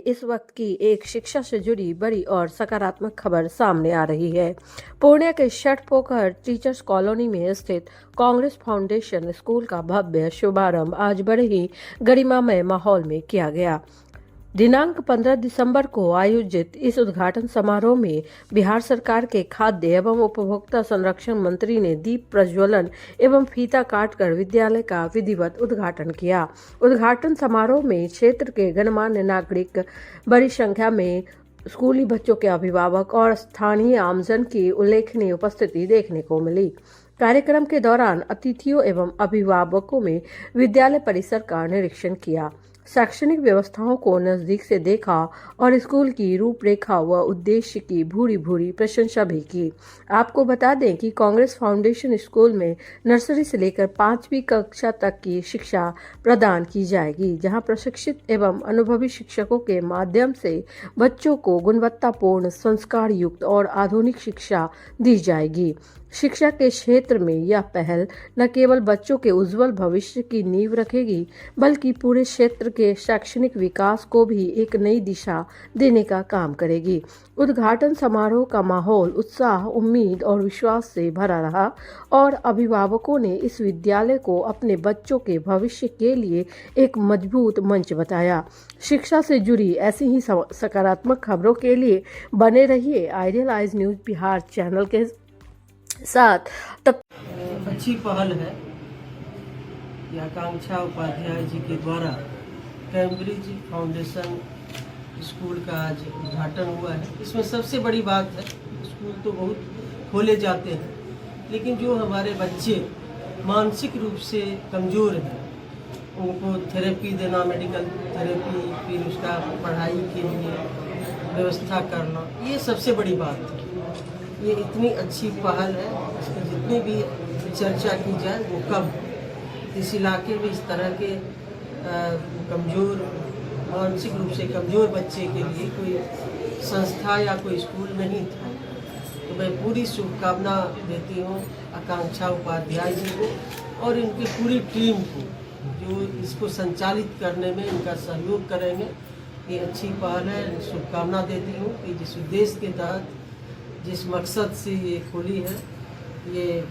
इस वक्त की एक शिक्षा से जुड़ी बड़ी और सकारात्मक खबर सामने आ रही है। पूर्णिया के षटपोखर टीचर्स कॉलोनी में स्थित कांग्रेस फाउंडेशन स्कूल का भव्य शुभारंभ आज बड़े ही गरिमामय माहौल में किया गया। दिनांक 15 दिसंबर को आयोजित इस उद्घाटन समारोह में बिहार सरकार के खाद्य एवं उपभोक्ता संरक्षण मंत्री ने दीप प्रज्वलन एवं फीता काटकर विद्यालय का विधिवत उद्घाटन किया। उद्घाटन समारोह में क्षेत्र के गणमान्य नागरिक, बड़ी संख्या में स्कूली बच्चों के अभिभावक और स्थानीय आमजन की उल्लेखनीय उपस्थिति देखने को मिली। कार्यक्रम के दौरान अतिथियों एवं अभिभावकों में विद्यालय परिसर का निरीक्षण किया, शैक्षणिक व्यवस्थाओं को नजदीक से देखा और स्कूल की रूपरेखा व उद्देश्य की भूरी भूरी प्रशंसा भी की। आपको बता दें कि कांग्रेस फाउंडेशन स्कूल में नर्सरी से लेकर 5वीं कक्षा तक की शिक्षा प्रदान की जाएगी, जहां प्रशिक्षित एवं अनुभवी शिक्षकों के माध्यम से बच्चों को गुणवत्तापूर्ण, संस्कार युक्त और आधुनिक शिक्षा दी जाएगी। शिक्षा के क्षेत्र में यह पहल न केवल बच्चों के उज्जवल भविष्य की नींव रखेगी, बल्कि पूरे क्षेत्र के शैक्षणिक विकास को भी एक नई दिशा देने का काम करेगी। उद्घाटन समारोह का माहौल उत्साह, उम्मीद और विश्वास से भरा रहा और अभिभावकों ने इस विद्यालय को अपने बच्चों के भविष्य के लिए एक मजबूत मंच बताया। शिक्षा से जुड़ी ऐसी ही सकारात्मक खबरों के लिए बने रहिए ideal eyes news Bihar channel के साथ। तब अच्छी पहल है कि आकांक्षा उपाध्याय जी के द्वारा कैम्ब्रिज फाउंडेशन स्कूल का आज उद्घाटन हुआ है। इसमें सबसे बड़ी बात है, स्कूल तो बहुत खोले जाते हैं, लेकिन जो हमारे बच्चे मानसिक रूप से कमज़ोर हैं उनको थेरेपी देना, मेडिकल थेरेपी, फिर उसका पढ़ाई के लिए व्यवस्था करना, ये सबसे बड़ी बात है। ये इतनी अच्छी पहल है, इसकी जितनी भी चर्चा की जाए वो कम। इस इलाके में इस तरह के कमज़ोर, मानसिक रूप से कमज़ोर बच्चे के लिए कोई संस्था या कोई स्कूल नहीं था। तो मैं पूरी शुभकामना देती हूँ आकांक्षा उपाध्याय जी को और इनकी पूरी टीम को, जो इसको संचालित करने में इनका सहयोग करेंगे। ये अच्छी पहल है, शुभकामना देती हूँ कि जिस उद्देश्य के तहत, जिस मकसद से ये खोली है, ये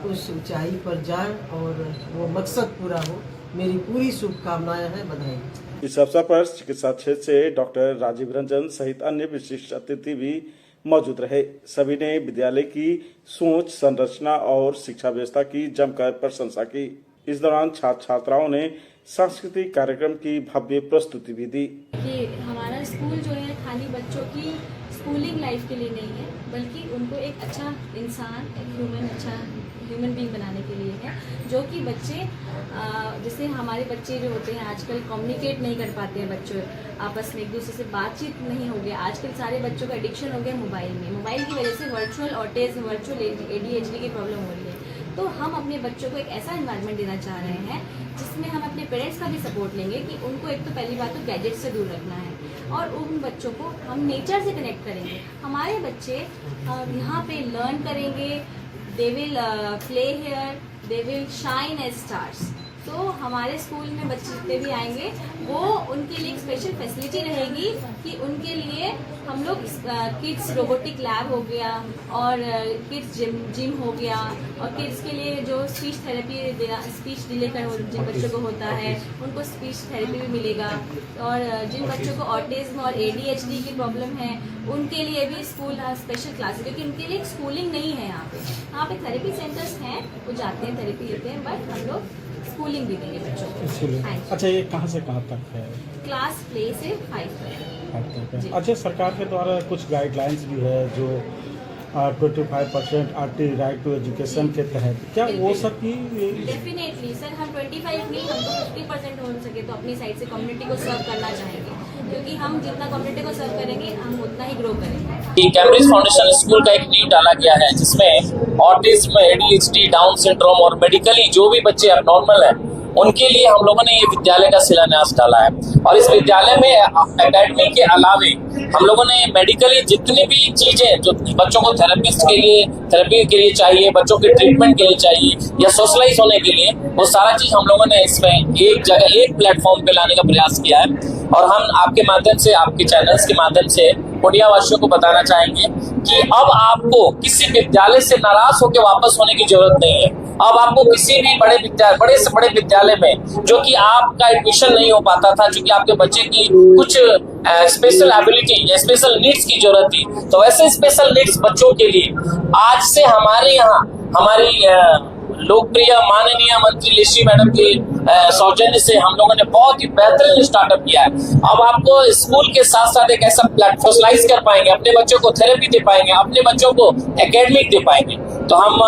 उस ऊंचाई पर जाए और वो मकसद पूरा हो। मेरी पूरी शुभकामनाएं हैं, बधाई। इस अवसर पर चिकित्सा क्षेत्र से डॉक्टर राजीव रंजन सहित अन्य विशिष्ट अतिथि भी मौजूद रहे। सभी ने विद्यालय की सोच, संरचना और शिक्षा व्यवस्था की जमकर प्रशंसा की। इस दौरान छात्र छात्राओं ने सांस्कृतिक कार्यक्रम की भव्य प्रस्तुति भी दी। कि हमारा स्कूल जो है खाली बच्चों की स्कूलिंग लाइफ के लिए नहीं है, बल्कि उनको एक अच्छा इंसान, एक अच्छा ह्यूमन बीइंग बनाने के लिए है, जो कि बच्चे जैसे हमारे बच्चे जो होते हैं आजकल कम्युनिकेट नहीं कर पाते हैं, बच्चों आपस में एक दूसरे से बातचीत नहीं हो गया। आजकल सारे बच्चों का एडिक्शन हो गया मोबाइल में। मोबाइल की वजह से वर्चुअल ऑटिज्म, वर्चुअल ADHD की प्रॉब्लम हो रही है। तो हम अपने बच्चों को एक ऐसा एनवायरनमेंट देना चाह रहे हैं जिसमें हम अपने पेरेंट्स का भी सपोर्ट लेंगे कि उनको एक तो पहली बात तो गैजेट से दूर रखना है और उन बच्चों को हम नेचर से कनेक्ट करेंगे। हमारे बच्चे यहाँ पे लर्न करेंगे, they will play here, they will shine as stars. तो हमारे स्कूल में बच्चे जितने भी आएंगे वो उनके लिए एक स्पेशल फैसिलिटी रहेगी कि उनके लिए हम लोग किड्स रोबोटिक लैब हो गया और किड्स जिम हो गया और किड्स के लिए जो स्पीच थेरेपी देना, स्पीच डिले कर जिन बच्चों को होता है उनको स्पीच थेरेपी भी मिलेगा। और जिन बच्चों को ऑटिज्म और ADHD की प्रॉब्लम है उनके लिए भी स्कूल स्पेशल क्लासेस, क्योंकि उनके लिए स्कूलिंग नहीं है। यहाँ पे थेरेपी सेंटर्स हैं, वो जाते हैं थेरेपी लेते हैं, बट हम लोग स्कूलिंग भी देंगे बच्चों को। अच्छा, ये कहाँ से कहाँ तक है? क्लास प्ले से 5 तक। अच्छा, सरकार के द्वारा कुछ गाइडलाइंस भी है जो 25% RT राइट टू एजुकेशन के तहत, क्या वो सब की? डेफिनेटली सर, हम 25 नहीं, हम तो 50% हो सके तो अपनी साइड से कम्युनिटी को सर्व करना चाहेंगे, क्योंकि हम जितना कम्युनिटी को सर्व करेंगे हम उतना ही ग्रो करेंगे। कैम्ब्रिज फाउंडेशन स्कूल का एक नींव डाला गया है जिसमें ऑटिज्म, ADHD, डाउन सिंड्रोम और मेडिकली जो भी बच्चे अबनॉर्मल हैं उनके लिए हम लोगों ने ये विद्यालय का शिलान्यास डाला है। और इस विद्यालय में एकेडमी के अलावे हम लोगों ने मेडिकली जितनी भी चीजें जो बच्चों को थेरेपी के लिए चाहिए, बच्चों के ट्रीटमेंट के लिए चाहिए या सोशलाइज होने के लिए, वो सारा चीज हम लोगों ने इसमें एक जगह एक प्लेटफॉर्म पे लाने का प्रयास किया है। और हम आपके माध्यम से, आपके चैनल्स के माध्यम से पूर्णिया वासियों को बताना चाहेंगे कि अब आपको किसी विद्यालय से नाराज होकर वापस होने की जरूरत नहीं है। अब आपको किसी भी बड़े से बड़े विद्यालय में जो कि आपका एडमिशन नहीं हो पाता था, जो कि आपके बच्चे की कुछ स्पेशल एबिलिटी या स्पेशल नीड्स की जरूरत थी, तो वैसे स्पेशल नीड्स बच्चों के लिए आज से हमारे यहाँ हमारी लोकप्रिय माननीय मंत्री लेशी मैडम के सौजन्य से हम लोगों ने बहुत ही बेहतरीन स्टार्टअप किया है। अब आपको स्कूल के साथ साथ एक ऐसा प्लेटफॉर्मलाइज कर पाएंगे, अपने बच्चों को थेरेपी दे पाएंगे, अपने बच्चों को एकेडमिक दे पाएंगे। तो हम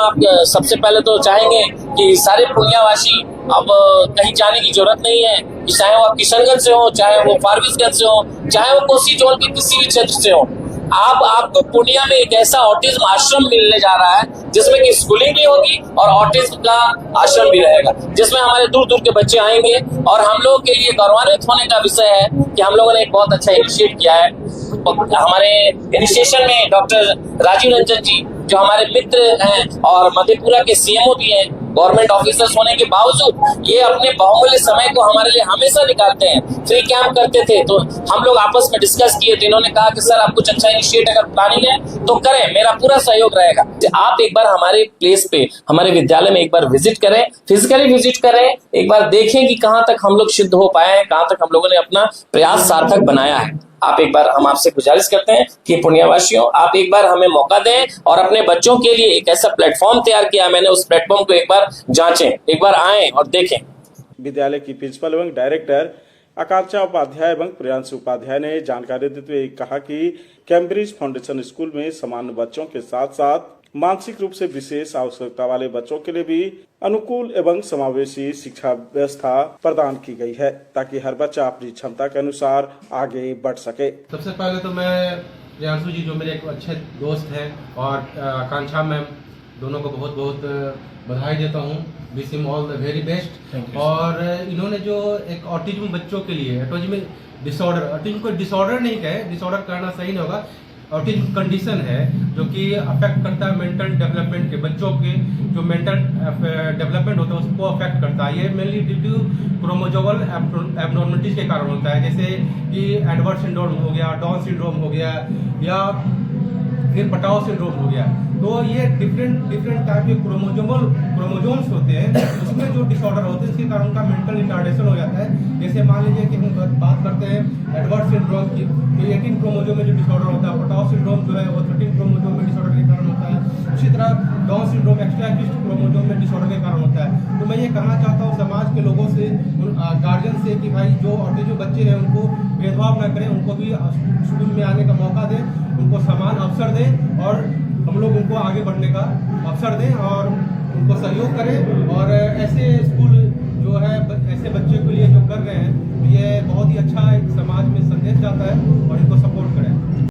सबसे पहले तो चाहेंगे कि सारे पूर्णियावासी अब कहीं जाने की जरूरत नहीं है, कि चाहे वो आप किशनगंज से हो, चाहे वो फारबिसगंज से हो, चाहे वो कोसी जोन के किसी भी क्षेत्र से हो। आपको पूर्णिया में एक ऐसा ऑटिज्म आश्रम मिलने जा रहा है जिसमें कि स्कूलिंग भी होगी और ऑटिज्म का आश्रम भी रहेगा, जिसमें हमारे दूर दूर के बच्चे आएंगे। और हम लोगों के लिए गौरवान्वित होने का विषय है कि हम लोगों ने एक बहुत अच्छा इनिशिएट किया है। हमारे इनिशिएशन में डॉक्टर राजीव रंजन जी जो हमारे मित्र हैं और मधेपुरा के सीएमओ भी हैं, गवर्नमेंट ऑफिसर्स होने के बावजूद ये अपने बहुमूल्य समय को हमारे लिए हमेशा निकालते हैं। फ्री कैंप करते थे तो हम लोग आपस में डिस्कस किए थे, इन्होंने कहा कि सर आप कुछ अच्छा इनिशिएट अगर प्लानिंग है तो करें, मेरा पूरा सहयोग रहेगा। आप एक बार हमारे प्लेस पे, हमारे विद्यालय में एक बार विजिट करें, फिजिकली विजिट करें, एक बार देखें कि कहाँ तक हम लोग सिद्ध हो पाए हैं, कहाँ तक हम लोगों ने अपना प्रयास सार्थक बनाया है। आप एक बार, हम आपसे गुजारिश करते हैं कि पूर्णियावासियों आप एक बार हमें मौका दें और अपने बच्चों के लिए एक ऐसा प्लेटफॉर्म तैयार किया मैंने, उस प्लेटफॉर्म को एक बार जांचें, एक बार आएं और देखें। विद्यालय की प्रिंसिपल एवं डायरेक्टर आकांक्षा उपाध्याय एवं प्रियांशु उपाध्याय ने जानकारी देते हुए कहा कि कैम्ब्रिज फाउंडेशन स्कूल में सामान्य बच्चों के साथ साथ मानसिक रूप से विशेष आवश्यकता वाले बच्चों के लिए भी अनुकूल एवं समावेशी शिक्षा व्यवस्था प्रदान की गई है, ताकि हर बच्चा अपनी क्षमता के अनुसार आगे बढ़ सके। सबसे पहले तो मैं प्रियांशु जी जो मेरे एक अच्छे दोस्त हैं और आकांक्षा मैम, दोनों को बहुत बहुत बधाई देता हूँ। Wish him all the very best. और इन्होंने जो एक ऑटिज्म बच्चों के लिए, ऑटिज्म डिसऑर्डर, ऑटिज्म को डिसऑर्डर नहीं कहे, डिसऑर्डर कहना सही नहीं होगा, ऑटिज्म कंडीशन है जो कि अफेक्ट करता है मेंटल डेवलपमेंट के, बच्चों के जो मेंटल डेवलपमेंट होता है उसको अफेक्ट करता है। ये mainly due to chromosomal abnormalities के कारण होता है, जैसे कि एडवर्ड सिंड्रोम हो गया, डाउन सिंड्रोम हो गया या फिर पटाव सिंड्रोम हो गया। तो ये डिफरेंट टाइप के क्रोमोसोम्स होते हैं, उसमें जो डिसऑर्डर होते हैं इसके कारण उनका मेंटल रिटार्डेशन हो जाता है। जैसे मान लीजिए कि हम बात करते हैं एडवर्ड सिंड्रोम की, तो 18 क्रोमोसोम में जो डिसऑर्डर होता है, पटाव सिंड्रोम जो है वो 13 क्रोमोसोम में डिसऑर्डर के कारण होता है। उसी तरह down syndrome extra exist chromosome में डिसऑर्डर के कारण होता है। तो मैं ये कहना चाहता हूँ समाज के लोगों से, गार्जियन से, कि भाई जो ऑटिज्म बच्चे हैं उनको भेदभाव न करें, उनको भी स्कूल में आने का मौका दें, उनको समान अवसर दें और हम लोग उनको आगे बढ़ने का अवसर दें और उनको सहयोग करें। और ऐसे स्कूल जो है ऐसे बच्चों के लिए जो कर रहे हैं